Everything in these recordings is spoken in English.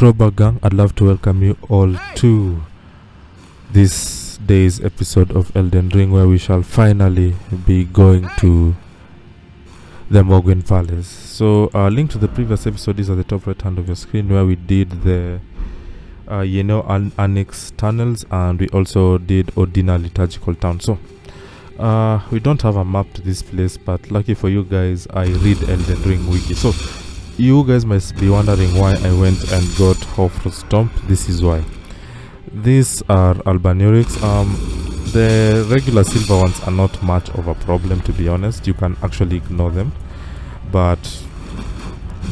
Intro gang, I'd love to welcome you all to this day's episode of Elden Ring, where we shall finally be going to the Mohgwyn Palace. So link to the previous episode is at the top right hand of your screen, where we did the Annex tunnels, and we also did Odina Liturgical Town. So we don't have a map to this place, but lucky for you guys, I read Elden Ring wiki. So you guys must be wondering why I went and got Hofrost Stomp. This is why. These are Albanurics. The regular silver ones are not much of a problem, to be honest. You can actually ignore them. But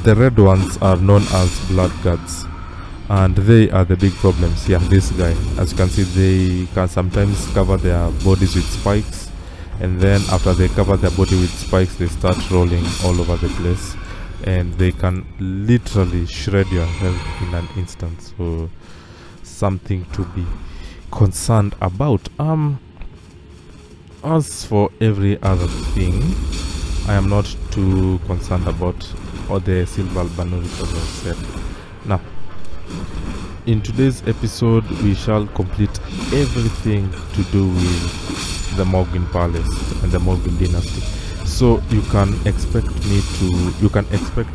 the red ones are known as blood guards, and they are the big problems. Yeah, this guy, as you can see, they can sometimes cover their bodies with spikes, and then after they cover their body with spikes, they start rolling all over the place, and they can literally shred your health in an instant. So something to be concerned about. As for every other thing, I am not too concerned about all the silver Albanurics, as I said. Now, in today's episode, we shall complete everything to do with the Mohgwyn Palace and the Mohgwyn Dynasty. So you can expect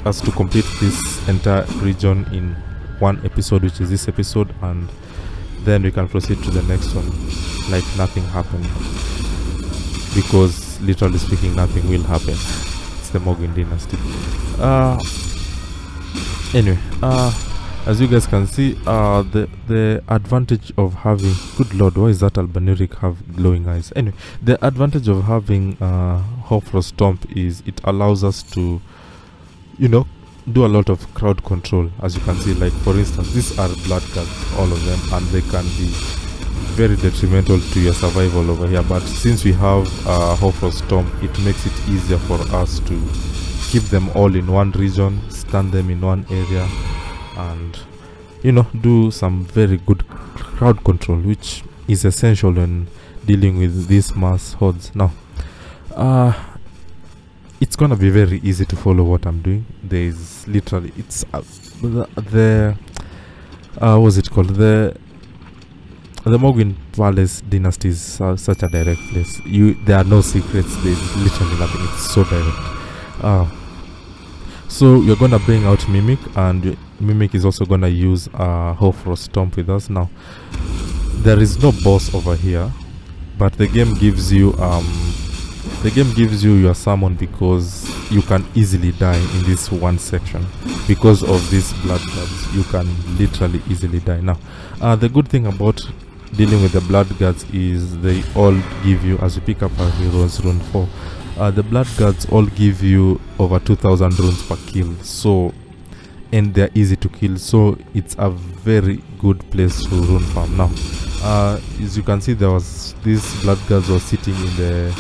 us to complete this entire region in one episode, which is this episode, and then we can proceed to the next one like nothing happened, because literally speaking, nothing will happen. It's the Mohgwyn Dynasty. Anyway, as you guys can see, the advantage of having, good lord, why is that Albanuric have glowing eyes? Anyway, the advantage of having Hofrost Stomp is it allows us to, do a lot of crowd control. As you can see, like for instance, these are blood guards, all of them, and they can be very detrimental to your survival over here. But since we have Hofrost Stomp, it makes it easier for us to keep them all in one region, stand them in one area, and do some very good crowd control, which is essential when dealing with these mass hordes. Now it's gonna be very easy to follow what I'm doing. There is literally, it's what's it called, the Mohgwyn Palace Dynasty is such a direct place. There are no secrets, there's literally nothing, it's so direct. So you're gonna bring out Mimic, and Mimic is also gonna use Hofrost Stomp with us. Now there is no boss over here, but the game gives you your summon, because you can easily die in this one section because of these blood guards. You can literally easily die. Now the good thing about dealing with the blood guards is they all give you, as you pick up our heroes rune 4, the blood guards all give you over 2000 runes per kill, so, and they're easy to kill, so it's a very good place to rune farm. Now as you can see, there was these blood guards were sitting in the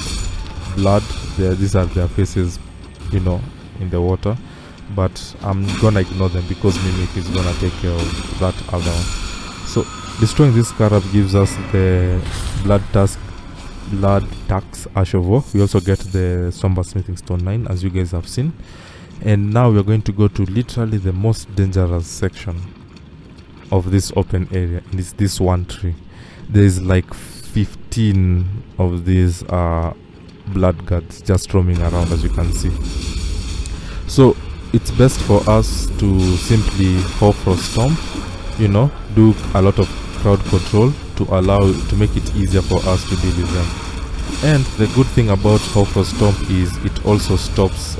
blood there. These are their faces, in the water, but I'm gonna ignore them because Mimic is gonna take care of that other one. So destroying this scarab gives us the blood tax Ash of War. We also get the Somber Smithing Stone 9, as you guys have seen. And now we're going to go to literally the most dangerous section of this open area, and it's this one tree. There's like 15 of these blood guards just roaming around, as you can see. So it's best for us to simply Hofrost Stomp, do a lot of crowd control to make it easier for us to deal with them. And the good thing about Hofrost Stomp is it also stops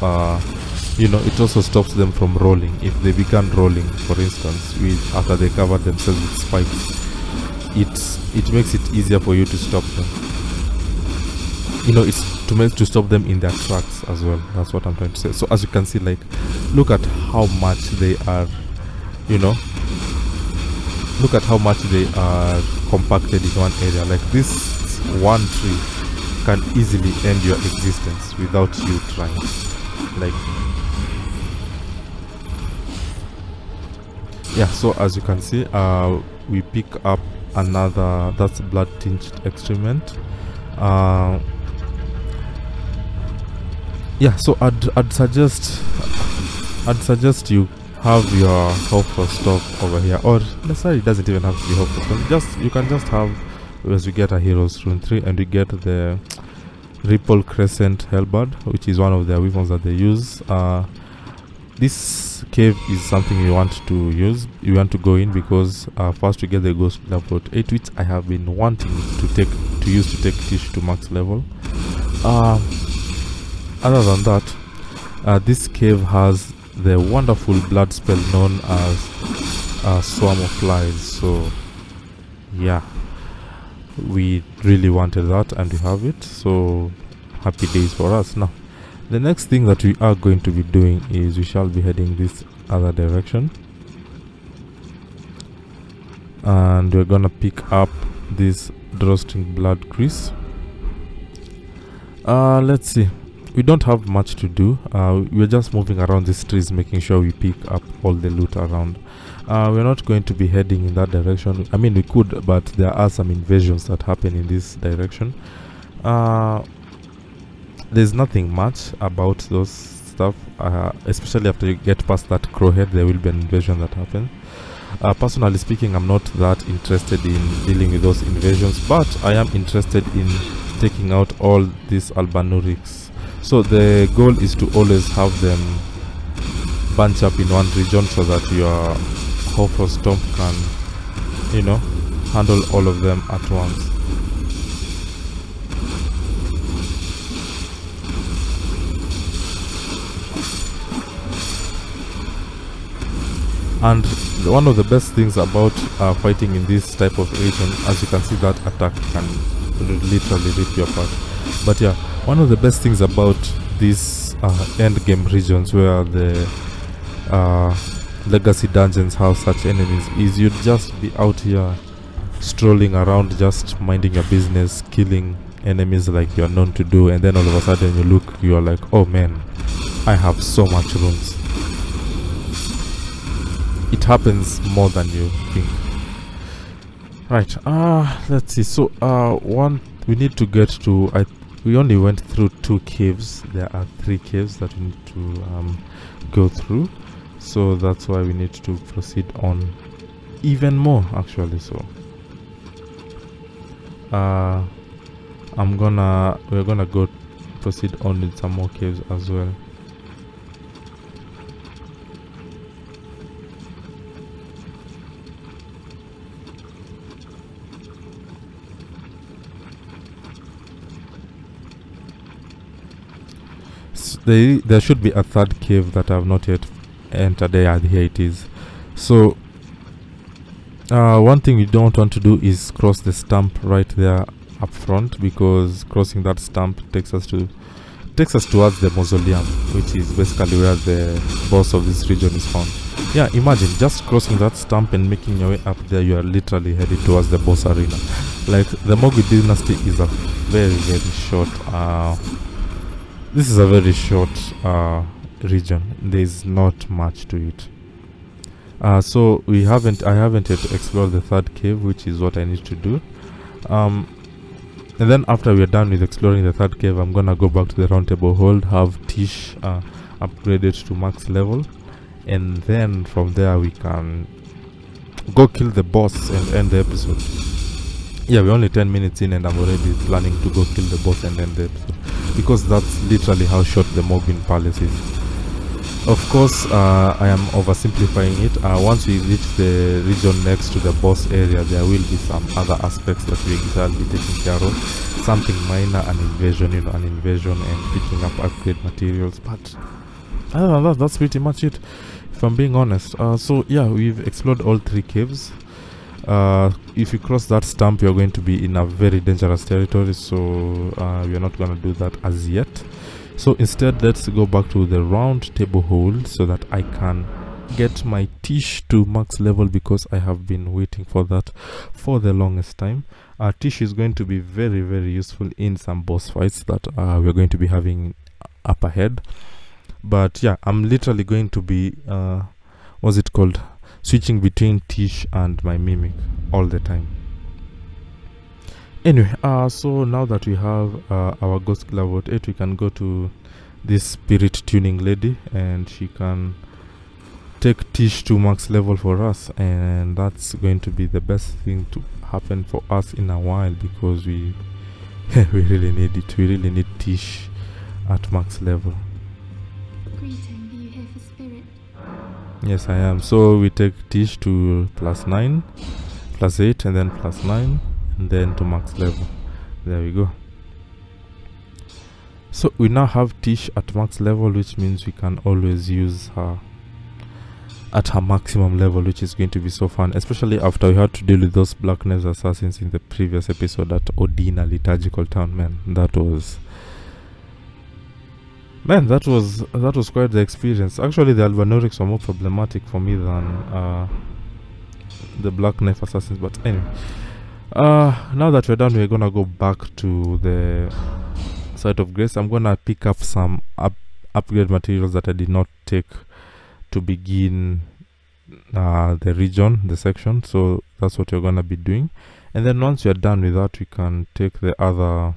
them from rolling. If they begin rolling, for instance, after they cover themselves with spikes, it makes it easier for you to stop them. It's to stop them in their tracks as well. That's what I'm trying to say. So as you can see, like, look at how much they are, look at how much they are compacted in one area. Like, this one tree can easily end your existence without you trying. Like, yeah, so as you can see, we pick up another, that's blood tinged excrement. Yeah, so I'd suggest you have your hopeful stop over here, or necessarily it doesn't even have to be hopeful stop. Just you can just have, as we get a heroes rune 3 and we get the Ripple Crescent Hellbird, which is one of their weapons that they use. This cave is something you want to use. You want to go in because first you get the Ghost level 8, which I have been wanting to use to take Tish to max level. Other than that, this cave has the wonderful blood spell known as Swarm of Flies. So yeah, we really wanted that and we have it, so happy days for us. Now the next thing that we are going to be doing is we shall be heading this other direction, and we're gonna pick up this drawstring blood grease. Let's see, we don't have much to do. We're just moving around these trees, making sure we pick up all the loot around. We're not going to be heading in that direction. I mean, we could, but there are some invasions that happen in this direction. There's nothing much about those stuff, especially after you get past that crowhead. There will be an invasion that happens. Personally speaking, I'm not that interested in dealing with those invasions, but I am interested in taking out all these Albanurics. So the goal is to always have them bunch up in one region so that your Hopeful Stomp can, you know, handle all of them at once. And one of the best things about fighting in this type of region, as you can see, that attack can literally rip you apart. But yeah, one of the best things about these end game regions where the legacy dungeons have such enemies is you'd just be out here strolling around, just minding your business, killing enemies like you're known to do, and then all of a sudden you look, you're like, oh man, I have so much runes. It happens more than you think. Right, let's see. So one, we need to get to, we only went through 2 caves. There are 3 caves that we need to go through, so that's why we need to proceed on even more actually. So we're gonna go proceed on with some more caves as well. There should be a 3rd cave that I have not yet entered. Here it is. So one thing you don't want to do is cross the stump right there up front, because crossing that stump takes us towards the mausoleum, which is basically where the boss of this region is found. Yeah, imagine just crossing that stump and making your way up there. You are literally headed towards the boss arena. Like, the Mohgwyn Dynasty is a very, very short this is a very short region. There's not much to it. So I haven't yet explored the 3rd cave, which is what I need to do. And then after we are done with exploring the 3rd cave, I'm gonna go back to the round table hold, have Tish upgraded to max level, and then from there we can go kill the boss and end the episode. Yeah, we're only 10 minutes in and I'm already planning to go kill the boss and end the episode, because that's literally how short the Mohgwyn Palace is. Of course, I am oversimplifying it. Once we reach the region next to the boss area, there will be some other aspects that we shall be taking care of. Something minor, an invasion and picking up upgrade materials. But other than that, that's pretty much it, if I'm being honest. So yeah, we've explored all 3 caves. If you cross that stump, you're going to be in a very dangerous territory, so we're not going to do that as yet. So instead, let's go back to the round table hold so that I can get my Tish to max level, because I have been waiting for that for the longest time. Tish is going to be very, very useful in some boss fights that we're going to be having up ahead. But yeah, I'm literally going to be what's it called, switching between Tish and my Mimic all the time. Anyway, so now that we have our Ghost level 8, we can go to this spirit tuning lady, and she can take Tish to max level for us, and that's going to be the best thing to happen for us in a while, because we we really need it. We really need Tish at max level. Greeting, are you here for spirit? Yes, I am. So we take Tish to +9, +8, and then +9, and then to max level. There we go. So we now have Tish at max level, which means we can always use her at her maximum level, which is going to be so fun, especially after we had to deal with those Black Knives assassins in the previous episode at Odina Liturgical Town. Man, that was quite the experience. Actually, the Albanorics were more problematic for me than the Black Knife assassins, but anyway, now that we're done, we're gonna go back to the site of grace. I'm gonna pick up some upgrade materials that I did not take to begin the region, the section. So that's what you're gonna be doing, and then once you're done with that, we can take the other.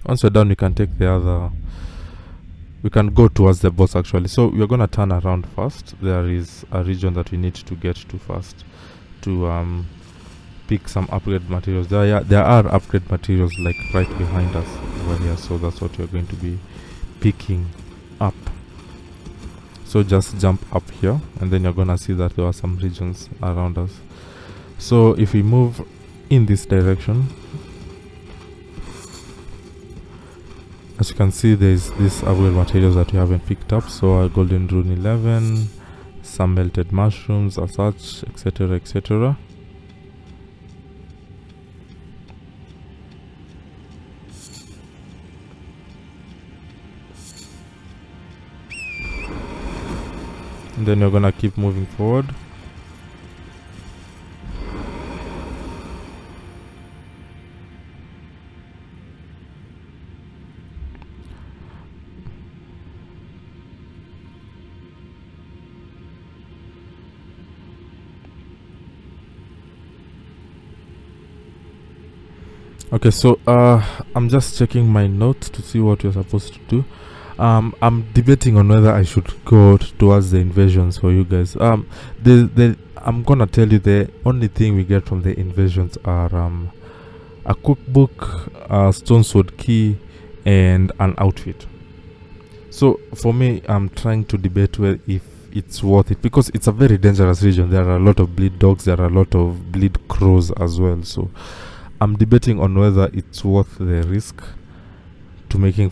Once we're done, we can take the other. We can go towards the boss actually. So we're gonna turn around first. There is a region that we need to get to first to pick some upgrade materials. There are upgrade materials like right behind us over here. So that's what we're going to be picking up. So just jump up here, and then you're gonna see that there are some regions around us. So if we move in this direction, as you can see, there's this upgrade materials that we haven't picked up. So a golden rune 11, some melted mushrooms as such, etc, etc. And then you're gonna keep moving forward. Okay, so I'm just checking my notes to see what you're supposed to do. I'm debating on whether I should go towards the invasions for you guys. I'm gonna tell you, the only thing we get from the invasions are a cookbook, a stone sword key, and an outfit. So for me, I'm trying to debate whether if it's worth it, because it's a very dangerous region. There are a lot of bleed dogs, there are a lot of bleed crows as well. So I'm debating on whether it's worth the risk to making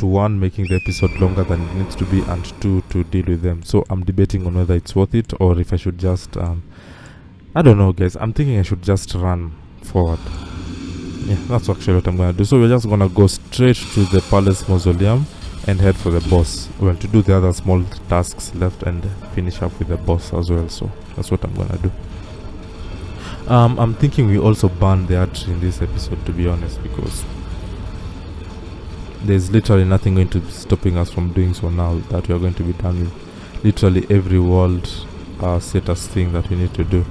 making the episode longer than it needs to be, and 2, to deal with them. So I'm debating on whether it's worth it, or if I should just I don't know, guys. I'm thinking I should just run forward. Yeah, that's actually what I'm gonna do. So we're just gonna go straight to the palace mausoleum and head for the boss. Well, to do the other small tasks left and finish up with the boss as well. So that's what I'm gonna do. I'm thinking we also ban the archery in this episode, to be honest, because there's literally nothing going to be stopping us from doing so now that we are going to be done with literally every world status thing that we need to do.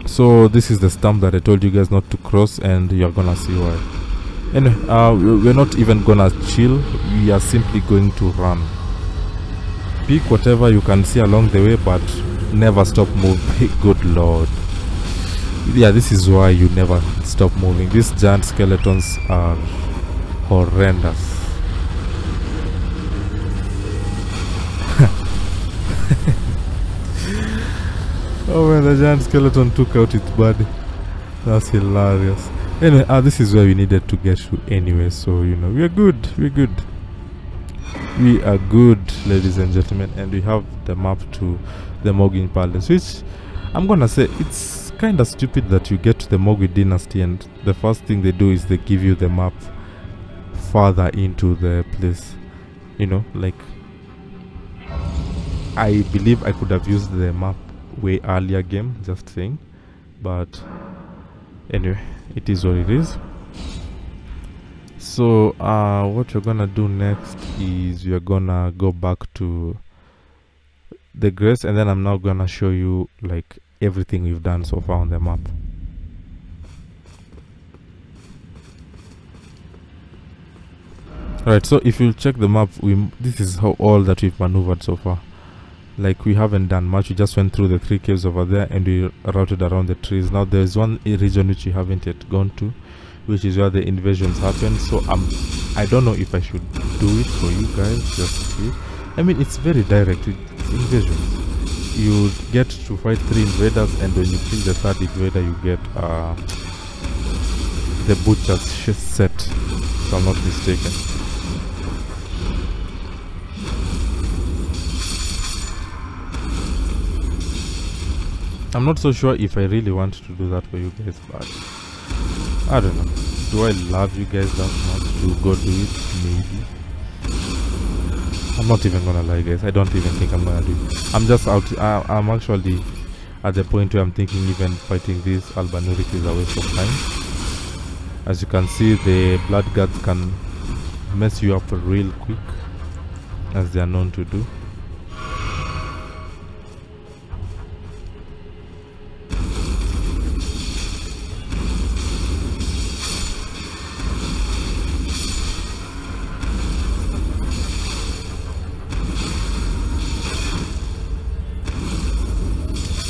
So this is the stamp that I told you guys not to cross, and you're gonna see why. Anyway, we're not even gonna chill. We are simply going to run. Pick whatever you can see along the way, but never stop moving. Good lord. Yeah, this is why you never stop moving. These giant skeletons are horrendous. Oh man, the giant skeleton took out its body. That's hilarious. Anyway, this is where we needed to get to anyway, so you know, we are good. We are good, ladies and gentlemen, and we have the map to the Mohgwyn Palace, which I'm gonna say it's kind of stupid that you get to the Mohgwyn Dynasty and the first thing they do is they give you the map further into the place. You know, like, I believe I could have used the map way earlier game, just saying, but anyway, it is what it is. So what you're gonna do next is you're gonna go back to the grace, and then I'm now gonna show you like everything we've done so far on the map. Alright, so if you check the map, this is how all that we've maneuvered so far. Like, we haven't done much. We just went through the 3 caves over there and we routed around the trees. Now there's one region which we haven't yet gone to, which is where the invasions happen. So I don't know if I should do it for you guys, just to see. I mean, it's very direct. It's invasions. You get to fight 3 invaders, and when you kill the 3rd invader, you get the butcher's set, if I'm not mistaken. I'm not so sure if I really want to do that for you guys, but I don't know. Do I love you guys that much to go do it? Maybe. I'm not even gonna lie, guys. I don't even think I'm gonna do it. I'm just out. I'm actually at the point where I'm thinking even fighting this Albanuric is a waste of time. As you can see, the blood guards can mess you up real quick, as they are known to do.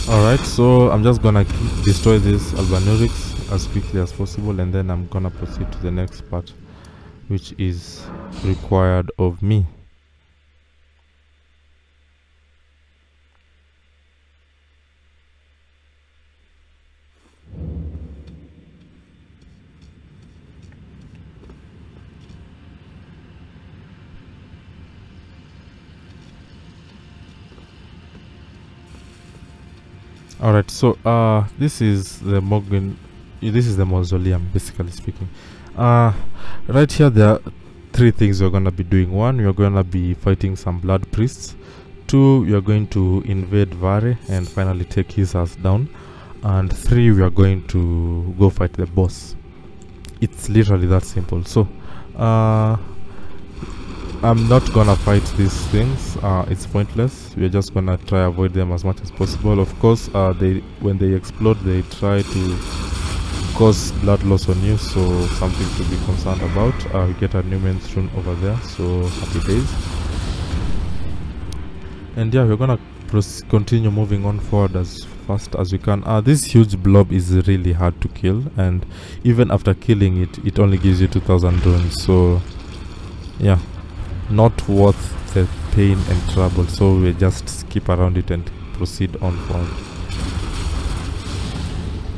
Alright, so I'm just gonna destroy this Albanurics as quickly as possible, and then I'm gonna proceed to the next part, which is required of me. Alright, so this is the Mohgwyn. This is the mausoleum, basically speaking. Right here there are 3 things we're gonna be doing. 1, we're gonna be fighting some blood priests. 2, we are going to invade Vare and finally take his ass down. And 3, we are going to go fight the boss. It's literally that simple. So I'm not gonna fight these things. It's pointless. We're just gonna try avoid them as much as possible. Of course, when they explode, they try to cause blood loss on you, so something to be concerned about. We get a new main rune over there, so happy days. And yeah, we're gonna continue moving on forward as fast as we can. This huge blob is really hard to kill, and even after killing it, it only gives you 2000 runes. So yeah, not worth the pain and trouble, so we just skip around it and proceed on forward.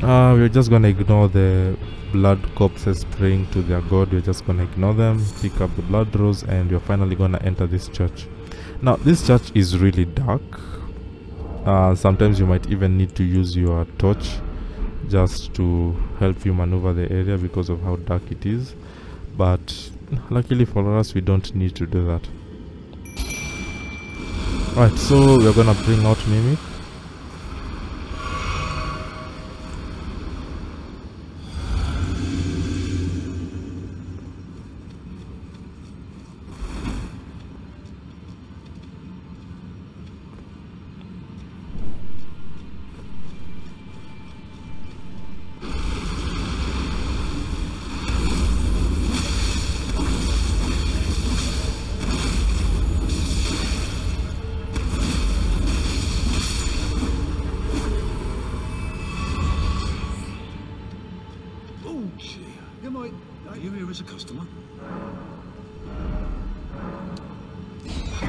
We're just gonna ignore the blood corpses praying to their god. We're just gonna ignore them, pick up the blood rose, and we're finally gonna enter this church. Now this church is really dark. Sometimes you might even need to use your torch just to help you maneuver the area because of how dark it is, but luckily for us, we don't need to do that. Right, so we're gonna bring out Mimic.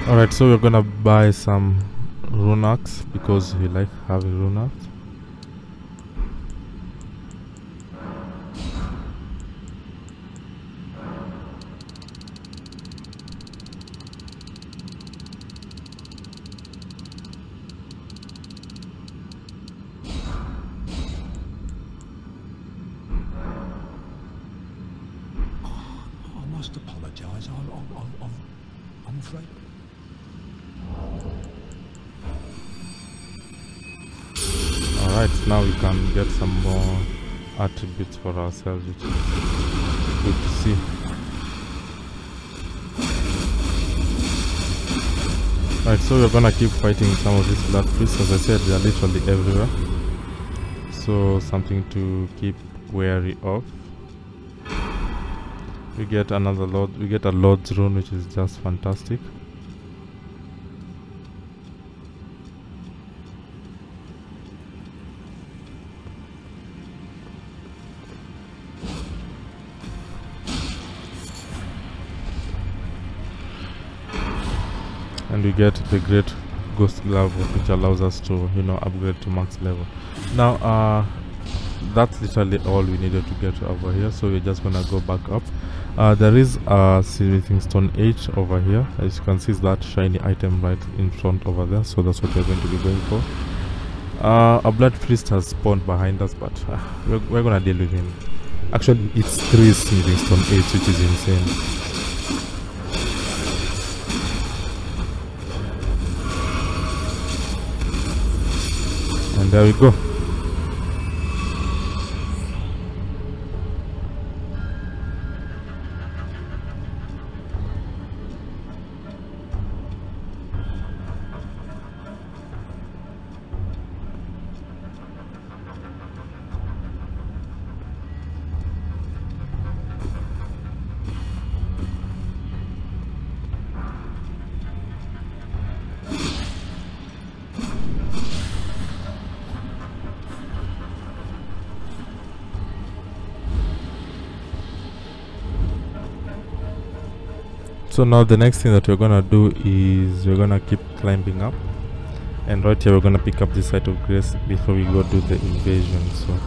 Alright, so we're gonna buy some rune axe because we like having rune axe. I must apologise. I'm afraid. Alright, now we can get some more attributes for ourselves, which is good to see. Alright, so we're gonna keep fighting some of these blood priests. As I said, they are literally everywhere, so something to keep wary of. We get another Lord. We get a Lord's rune, which is just fantastic. And we get the Great Ghost Glove, which allows us to, upgrade to max level. Now, that's literally all we needed to get over here, so we're just gonna go back up. There is a Smithing Stone 8 over here. As you can see, that shiny item right in front over there, so that's what we're going to be going for. A Blood Priest has spawned behind us, but we're gonna deal with him. Actually, it's 3 Smithing Stone 8, which is insane. And there we go. So now the next thing that we're gonna do is we're gonna keep climbing up, and right here we're gonna pick up this site of grace before we go do the invasion. So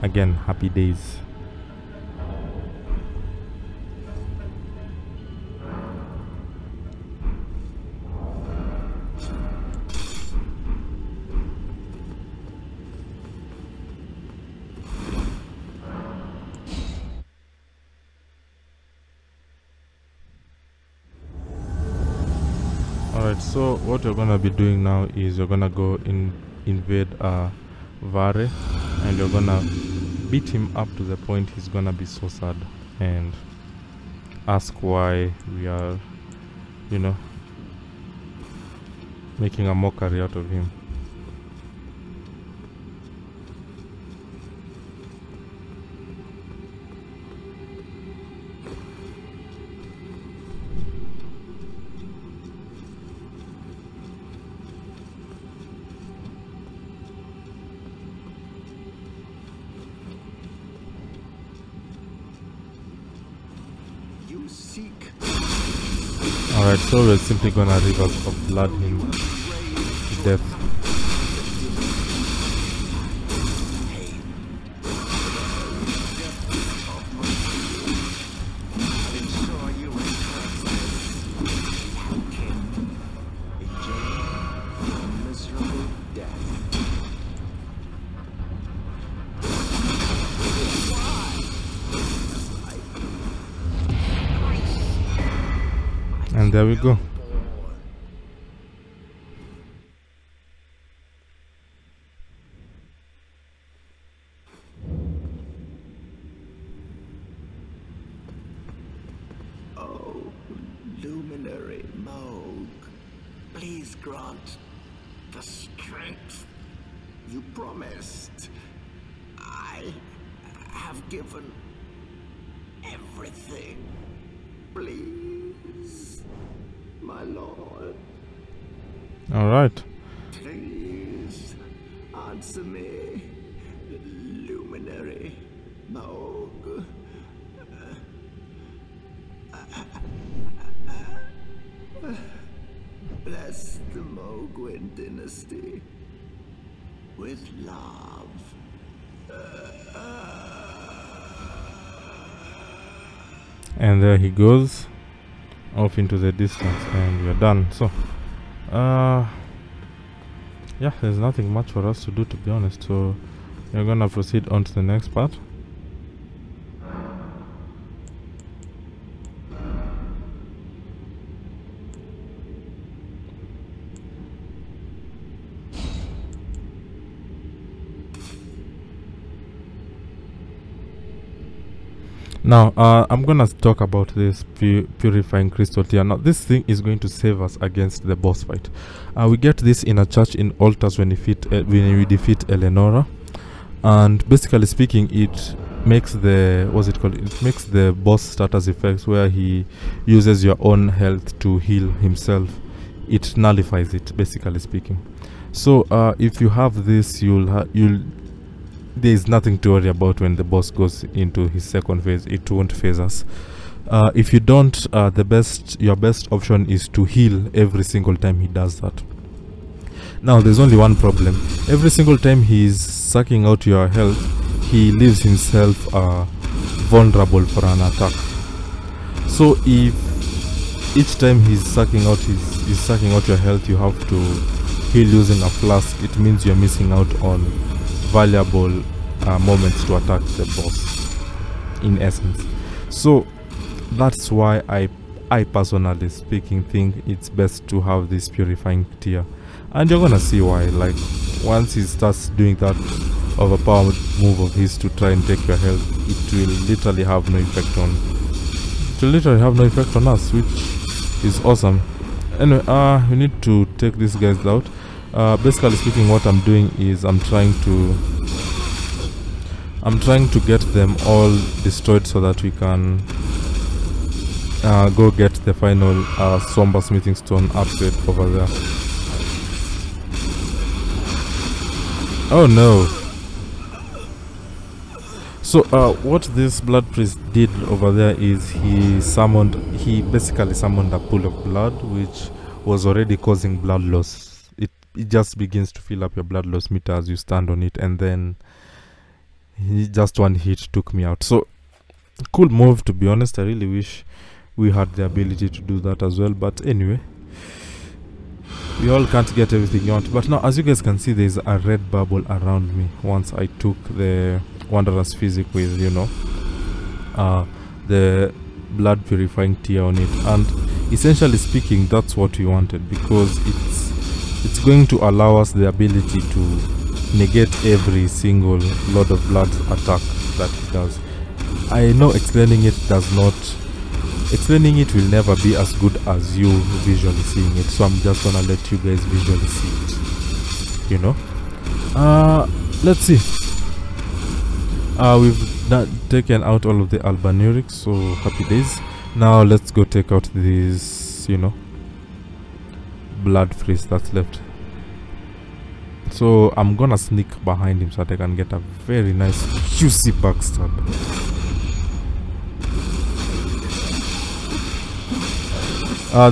again, happy days. Alright, so what we're gonna be doing now is we're gonna go invade Vare, and we're gonna beat him up to the point he's gonna be so sad and ask why we are, making a mockery out of him. Alright, so we're simply gonna rivers of blood him to death. And there we go. Oh, luminary Mohg, please grant the strength you promised. I have given everything. Please, my lord. All right. Please answer me, luminary Mohg. Bless the Mohgwyn Dynasty with love. And there he goes off into the distance, and we're done. So yeah, there's nothing much for us to do, to be honest, so we're gonna proceed on to the next part. Now, I'm gonna talk about this purifying crystal tier. Now, this thing is going to save us against the boss fight. We get this in a church in altars when we defeat Eleonora, and basically speaking, it makes the what's it called? It makes the boss status effects where he uses your own health to heal himself. It nullifies it, basically speaking. So if you have this, you'll there is nothing to worry about when the boss goes into his second phase. It won't phase us. If you don't, your best option is to heal every single time he does that. Now, there's only one problem. Every single time he's sucking out your health, he leaves himself vulnerable for an attack. So if each time he's sucking out your health, you have to heal using a flask, it means you're missing out on valuable moments to attack the boss, in essence. So that's why I personally speaking think it's best to have this purifying tier, and you're gonna see why. Like, once he starts doing that overpowered move of his to try and take your health, it will literally have no effect on us, which is awesome. Anyway, we need to take these guys out. Basically speaking, what I'm doing is I'm trying to get them all destroyed so that we can go get the final somber smithing stone upgrade over there. Oh no. So what this blood priest did over there is he basically summoned a pool of blood which was already causing blood loss. It just begins to fill up your blood loss meter as you stand on it, and then just one hit took me out. So cool move, to be honest. I really wish we had the ability to do that as well, but anyway, we all can't get everything you want. But now, as you guys can see, there's a red bubble around me once I took the Wanderer's Physic with, the blood purifying tier on it. And essentially speaking, that's what we wanted, because it's going to allow us the ability to negate every single Lord of Blood attack that it does. I know explaining it will never be as good as you visually seeing it, so I'm just gonna let you guys visually see it. Let's see. We've taken out all of the albanurics, so happy days. Now let's go take out these, blood priest that's left. So I'm gonna sneak behind him so that I can get a very nice juicy backstab.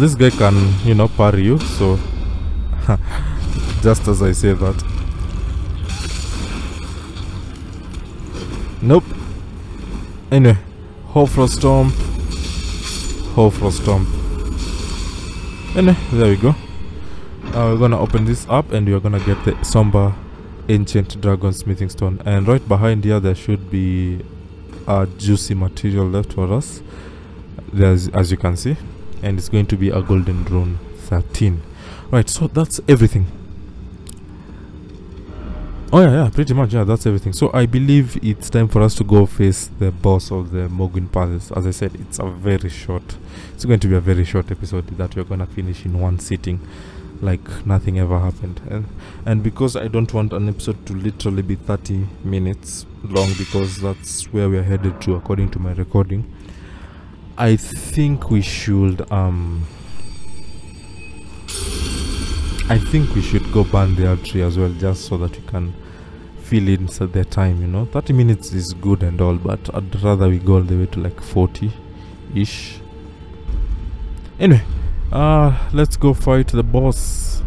This guy can, parry you, so just as I say that. Nope. Anyway, Hofrost Stomp. Anyway, there we go. We're gonna open this up and we're gonna get the Somber Ancient Dragon Smithing Stone. And right behind here, there should be a juicy material left for us. There's, as you can see. And it's going to be a golden rune 13. Right, so that's everything. Oh yeah, pretty much, yeah, that's everything. So I believe it's time for us to go face the boss of the Mohgwyn Palace. As I said, it's going to be a very short episode that we're gonna finish in one sitting, like nothing ever happened. And because I don't want an episode to literally be 30 minutes long, because that's where we're headed to according to my recording, I think we should go burn the tree as well, just so that we can fill in the time. 30 minutes is good and all, but I'd rather we go all the way to like 40-ish. Anyway, let's go fight the boss.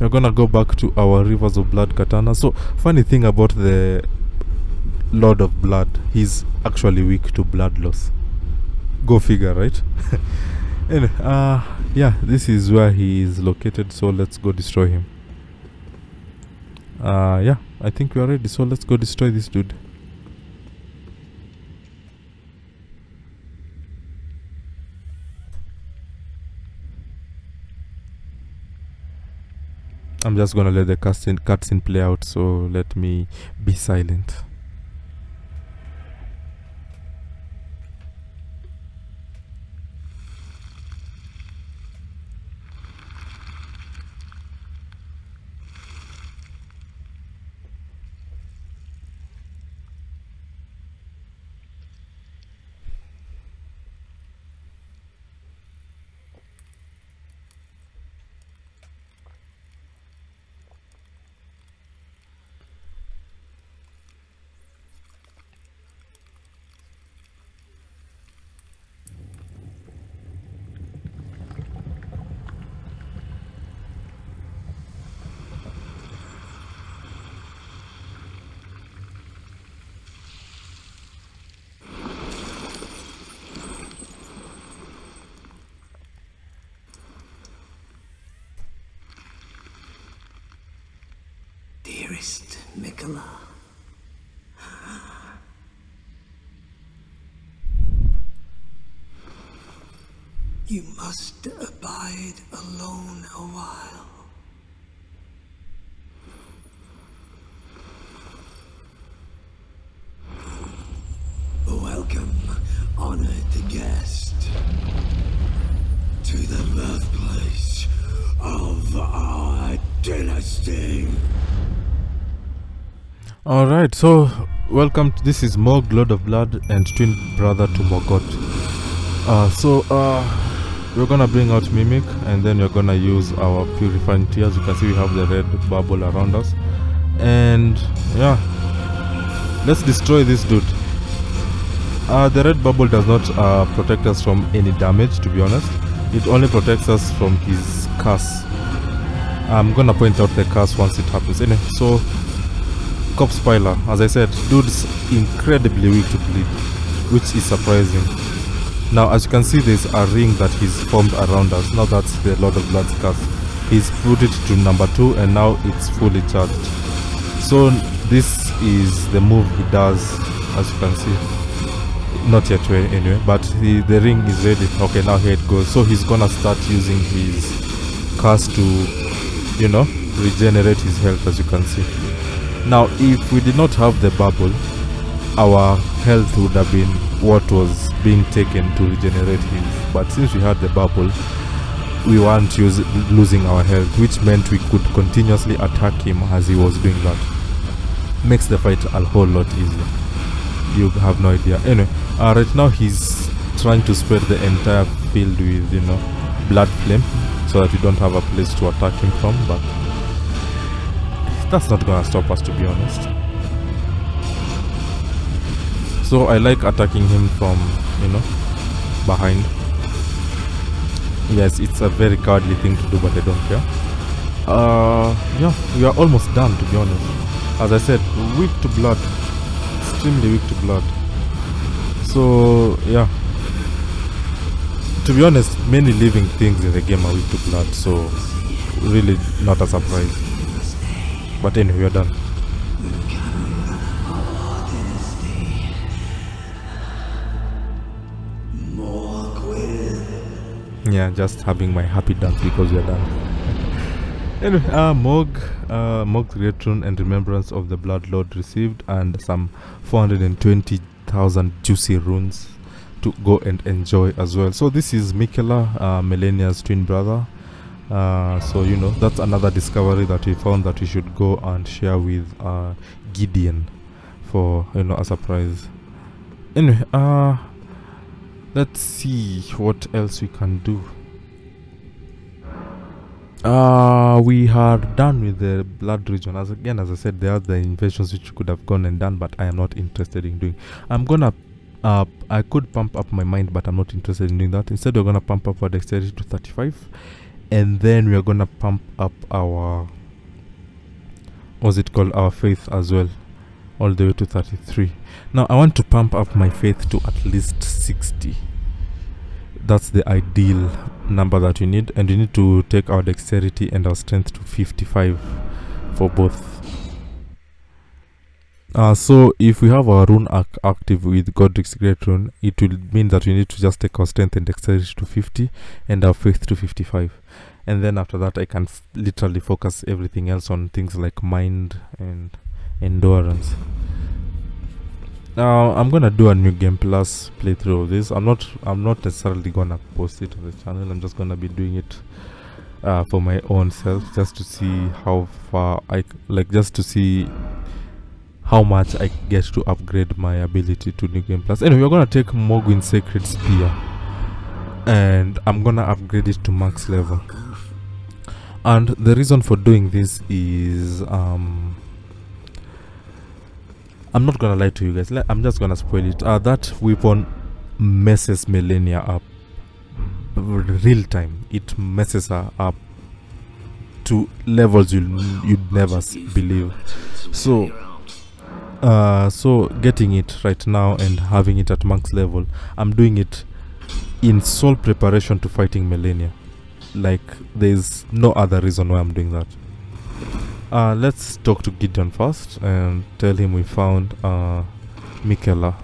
We're gonna go back to our Rivers of Blood katana. So, funny thing about the Lord of Blood, he's actually weak to blood loss. Go figure, right? Anyway, yeah, this is where he is located, so let's go destroy him. Yeah, I think we are ready, so let's go destroy this dude. I'm just gonna let the cutscene play out, so let me be silent. dearest Mikola. You must abide alone a while. Welcome, honored guest, to the birthplace of our dynasty. Alright, so welcome to, this is Mohg Lord of Blood and twin brother to Mohgwyn. We're gonna bring out Mimic and then we're gonna use our purifying tea. As you can see, we have the red bubble around us. And yeah, let's destroy this dude. The red bubble does not protect us from any damage, to be honest. It only protects us from his curse. I'm gonna point out the curse once it happens. Anyway, so Corpse Piler, as I said, dude's incredibly weak to bleed, which is surprising. Now, as you can see, there's a ring that he's formed around us. Now that's the Lord of Blood's curse. He's put it to number 2 and now it's fully charged. So this is the move he does, as you can see. Not yet anyway, but the ring is ready. Okay, now here it goes. So he's gonna start using his curse to, you know, regenerate his health, as you can see. Now, if we did not have the bubble, our health would have been what was being taken to regenerate his. But since we had the bubble, we weren't losing our health, which meant we could continuously attack him as he was doing that. Makes the fight a whole lot easier. You have no idea. Anyway, right now he's trying to spread the entire field with, you know, blood flame, so that we don't have a place to attack him from, but that's not gonna stop us, to be honest. So I like attacking him from, you know, behind. Yes, it's a very cowardly thing to do, but I don't care. Yeah, we are almost done, to be honest. As I said, weak to blood, extremely weak to blood. So yeah, to be honest, many living things in the game are weak to blood, so really not a surprise. But anyway, we are done. Yeah, just having my happy dance because we are done. Anyway, Mohg's Great Rune and Remembrance of the Blood Lord received, and some 420,000 juicy runes to go and enjoy as well. So this is Mikola, Melania's twin brother. So you know, that's another discovery that we found that we should go and share with Gideon for, you know, a surprise. Anyway, let's see what else we can do. We are done with the blood region. As I said, there are the invasions which could have gone and done, but I am not interested in doing. I'm gonna I could pump up my mind, but I'm not interested in doing that. Instead, we're gonna pump up our dexterity to 35, and then we're gonna pump up our, what's it called, our faith as well, all the way to 33. Now I want to pump up my faith to at least 60. That's the ideal number that we need, and we need to take our dexterity and our strength to 55 for both. So if we have our rune active with Godric's Great Rune, it will mean that we need to just take our strength and dexterity to 50 and our faith to 55. And then after that I can literally focus everything else on things like mind and endurance. Now I'm gonna do a new game plus playthrough of this. I'm not necessarily gonna post it on the channel. I'm just gonna be doing it for my own self, just to see how far just to see how much I get to upgrade my ability to New Game Plus. Anyway, we're gonna take Mohgwyn's Sacred Spear, and I'm gonna upgrade it to max level. And the reason for doing this is I'm not gonna lie to you guys. I'm just gonna spoil it. That weapon messes Melania up real time. It messes her up to levels you'd never believe. So getting it right now and having it at max level, I'm doing it in sole preparation to fighting Melania. Like, there's no other reason why I'm doing that. Let's talk to Gideon first and tell him we found Michaela.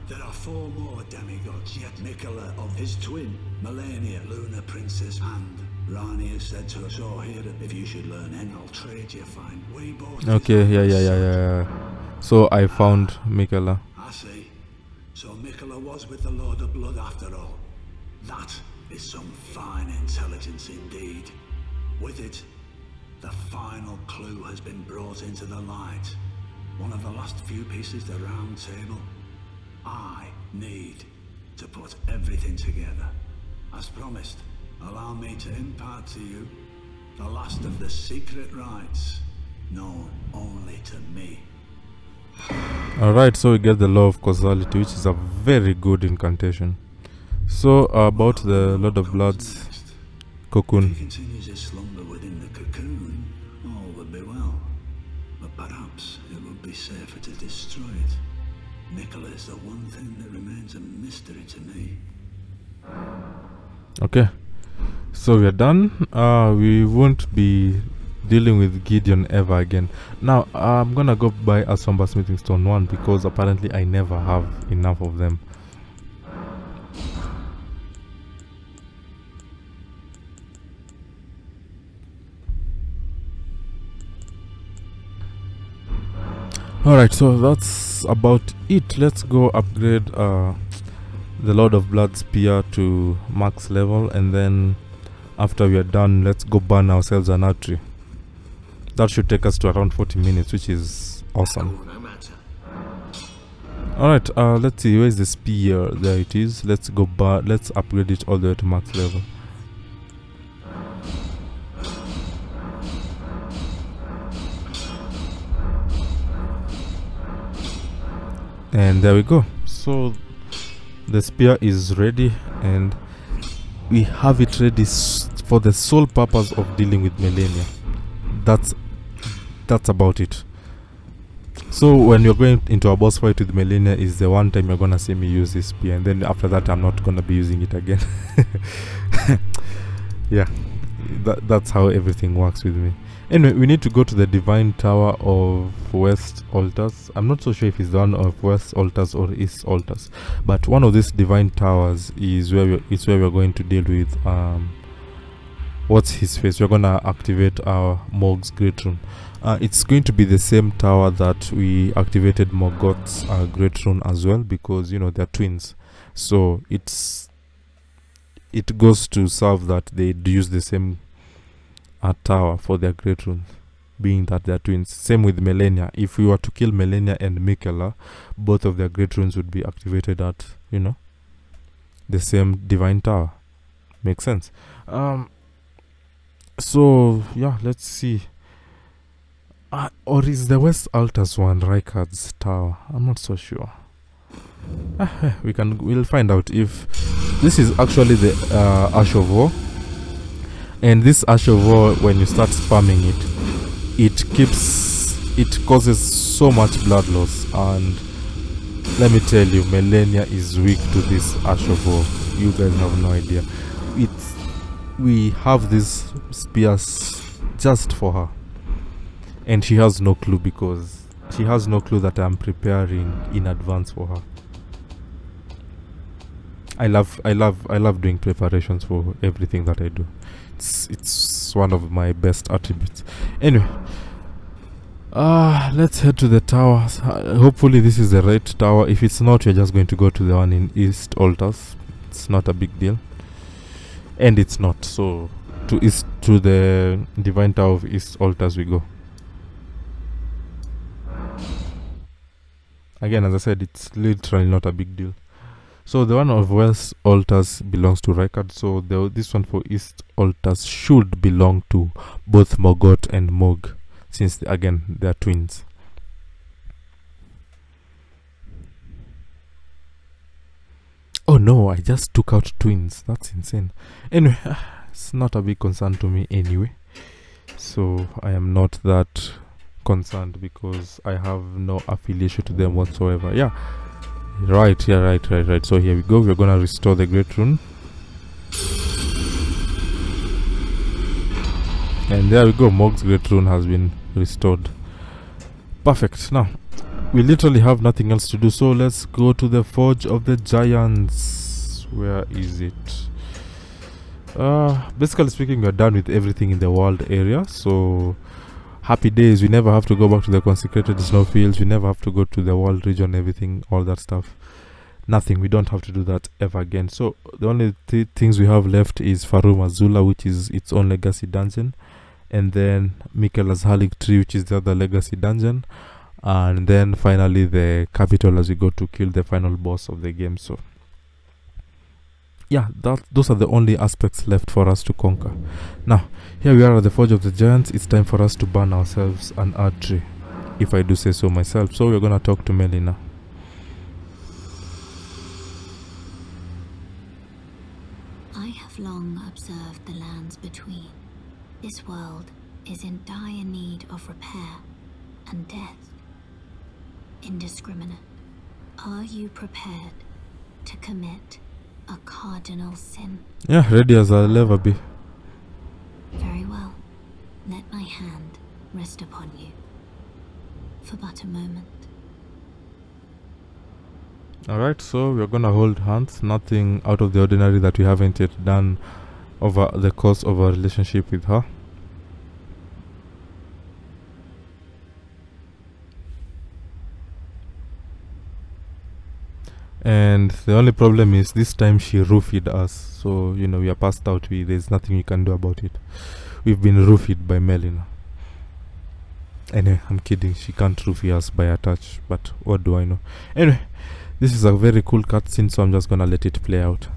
There are 4 more demigods, yet Nicola of his twin, Melania, Luna Princess, and Rani has said to us all here that if you should learn any, I'll trade you fine. We both. Okay, yeah. So I found Michaela. I see. So Nicola was with the Lord of Blood after all. That is some fine intelligence indeed. With it, the final clue has been brought into the light. One of the last few pieces of the round table. I need to put everything together. As promised, allow me to impart to you the last of the secret rites, known only to me. Alright, so we get the law of causality, which is a very good incantation. So about the Lord of Blood's If cocoon. he continues his slumber within the cocoon, all would be well. But perhaps it would be safer to destroy it. Nicola is the one thing that remains a mystery to me. Okay, so we are done. We won't be dealing with Gideon ever again. Now I'm gonna go buy a Somber Smithing Stone 1 because apparently I never have enough of them. Alright, so that's about it. Let's go upgrade the Lord of Blood spear to max level, and then after we are done, let's go burn ourselves an artery. That should take us to around 40 minutes, which is awesome. Alright, let's see, where is the spear? There it is. Let's go let's upgrade it all the way to max level. And there we go. So the spear is ready, and we have it ready for the sole purpose of dealing with Melania. That's about it. So when you're going into a boss fight with Melania is the one time you're gonna see me use this spear, and then after that I'm not gonna be using it again. Yeah, that's how everything works with me. Anyway, we need to go to the Divine Tower of West Altars. I'm not so sure if it's the one of West Altars or East Altars, but one of these Divine Towers is where we're going to deal with what's his face. We're gonna activate our Mohg's Great Rune. It's going to be the same tower that we activated Morgoth's Great Rune as well, because you know they're twins. So it goes to serve that they use the same tower for their Great Runes, being that they're twins. Same with Melania. If we were to kill Melania and Michaela, both of their Great Runes would be activated at, you know, the same Divine Tower. Makes sense. So yeah, let's see. Or is the West Altars one Rykard's tower? I'm not so sure. We'll find out if this is actually the Ash of War. And this Ash of War, when you start spamming it causes so much blood loss. And let me tell you, Melania is weak to this Ash of War. You guys have no idea. We have these spears just for her, and she has no clue, because she has no clue that I'm preparing in advance for her. I love doing preparations for everything that I do. It's one of my best attributes. Anyway, let's head to the tower. Hopefully this is the right tower. If it's not, we're just going to go to the one in East Altars. It's not a big deal, and it's not. So to the Divine Tower of East Altars we go. Again, as I said, it's literally not a big deal. So the one of West Altars belongs to Rykard. So this one for East Altars should belong to both Morgoth and Mohg, since again they are twins. Oh no, I just took out twins. That's insane. Anyway, it's not a big concern to me anyway. So I am not that concerned because I have no affiliation to them whatsoever. Yeah. Right. So here we go. We're gonna restore the Great Rune. And there we go, Mohg's Great Rune has been restored. Perfect. Now, we literally have nothing else to do, so let's go to the Forge of the Giants. Where is it? Basically speaking, we're done with everything in the world area, so happy days. We never have to go back to the consecrated snowfields, we never have to go to the world region, everything, all that stuff. Nothing, we don't have to do that ever again. So the only things we have left is Farum Azula, which is its own legacy dungeon, and then Michaela's Halik Tree, which is the other legacy dungeon, and then finally the capital as we go to kill the final boss of the game. So yeah, those are the only aspects left for us to conquer. Now, here we are at the Forge of the Giants. It's time for us to burn ourselves an art tree, if I do say so myself. So we're gonna talk to Melina. I have long observed the lands between. This world is in dire need of repair and death. Indiscriminate. Are you prepared to commit a cardinal sin? Yeah, ready as I'll ever be. Very well. Let my hand rest upon you for but a moment. Alright, so we're gonna hold hands. Nothing out of the ordinary that we haven't yet done over the course of our relationship with her. And the only problem is this time she roofied us, so you know we are passed out. There's nothing you can do about it. We've been roofied by Melina. Anyway, I'm kidding, she can't roofie us by a touch, but what do I know. Anyway, this is a very cool cutscene, so I'm just gonna let it play out.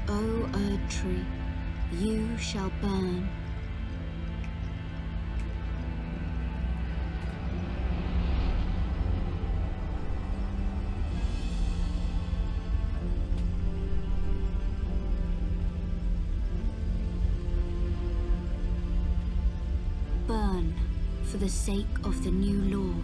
O Erd Tree, you shall burn. Burn for the sake of the new Lord.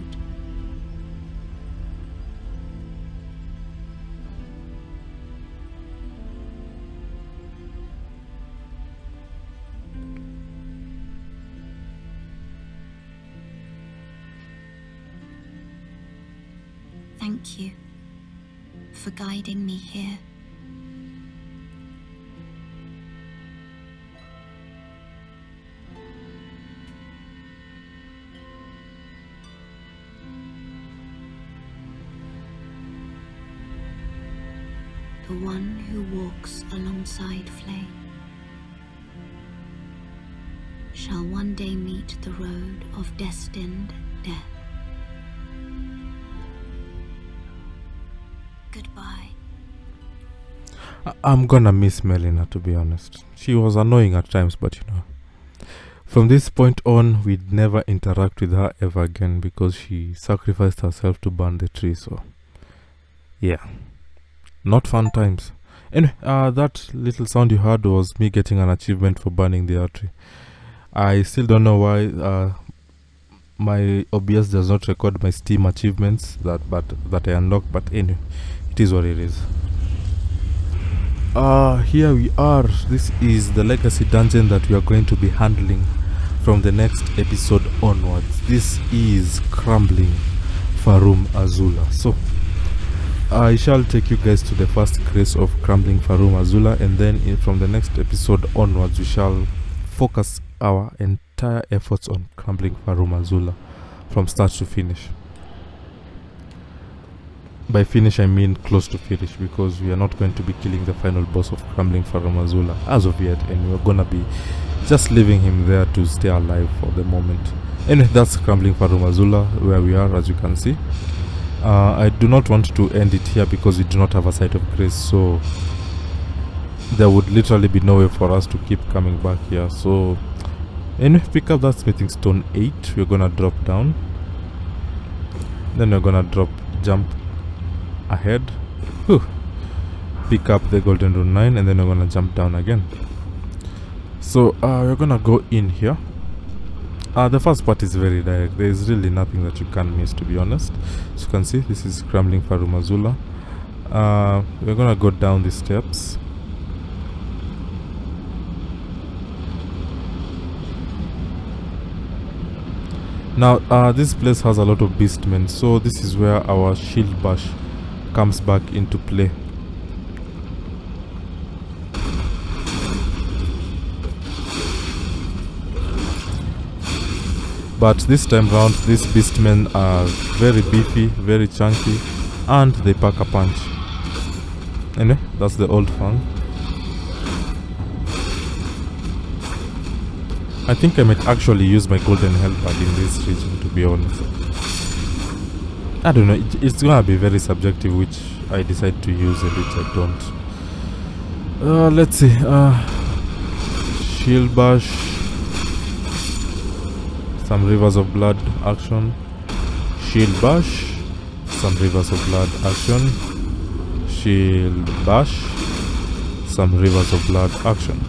Thank you for guiding me here. The one who walks alongside flame shall one day meet the road of destined death. Goodbye. I'm gonna miss Melina, to be honest. She was annoying at times, but you know, from this point on, we'd never interact with her ever again because she sacrificed herself to burn the tree. So yeah, not fun times. Anyway, that little sound you heard was me getting an achievement for burning the artery. I still don't know why my OBS does not record my Steam achievements that I unlocked, but anyway, it is what it is. Here we are. This is the legacy dungeon that we are going to be handling from the next episode onwards. This is Crumbling Farum Azula. So I shall take you guys to the first grace of Crumbling Farum Azula, and then from the next episode onwards we shall focus our entire efforts on Crumbling Farum Azula from start to finish. By finish I mean close to finish, because we are not going to be killing the final boss of Crumbling Farum Azula as of yet, and we're gonna be just leaving him there to stay alive for the moment. Anyway, that's Crumbling Farum Azula where we are, as you can see. I do not want to end it here because we do not have a site of grace, so there would literally be no way for us to keep coming back here. So anyway, pick up that smithing stone 8. We're gonna drop down, then we're gonna jump ahead. Whew. Pick up the golden rune 9, and then we're gonna jump down again. So we're gonna go in here. The first part is very direct. There is really nothing that you can miss, to be honest. As you can see, this is crumbling Farum Azula. We're gonna go down the steps. Now this place has a lot of beastmen, so this is where our shield bash comes back into play. But this time round, these beastmen are very beefy, very chunky, and they pack a punch. Anyway, that's the old fang. I think I might actually use my golden health pad in this region, to be honest. I don't know, it's gonna be very subjective which I decide to use and which I don't. Let's see. Shield bash. Some rivers of blood action. Shield bash. Some rivers of blood action. Shield bash. Some rivers of blood action.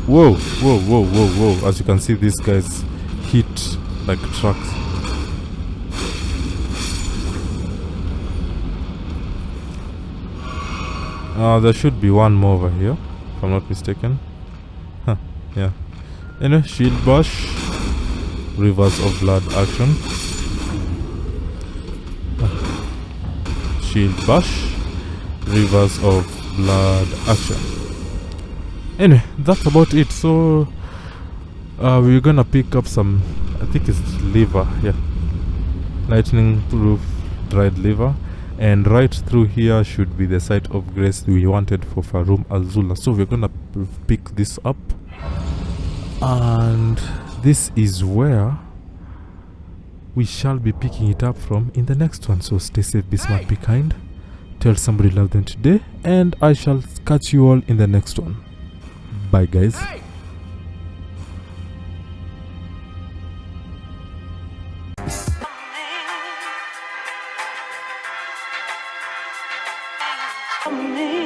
Whoa, whoa, whoa, whoa, whoa. As you can see, these guys hit like trucks. There should be one more over here, if I'm not mistaken. Huh, yeah. Anyway, shield bash. Rivers of blood action. Shield bash. Rivers of blood action. Anyway, that's about it. So we're gonna pick up some, I think it's liver, yeah, lightning proof dried liver, and right through here should be the site of grace we wanted for Farum Azula. So we're gonna pick this up, and this is where we shall be picking it up from in the next one. So stay safe, be smart, be kind, tell somebody you love them today, and I shall catch you all in the next one. Bye guys. Hey.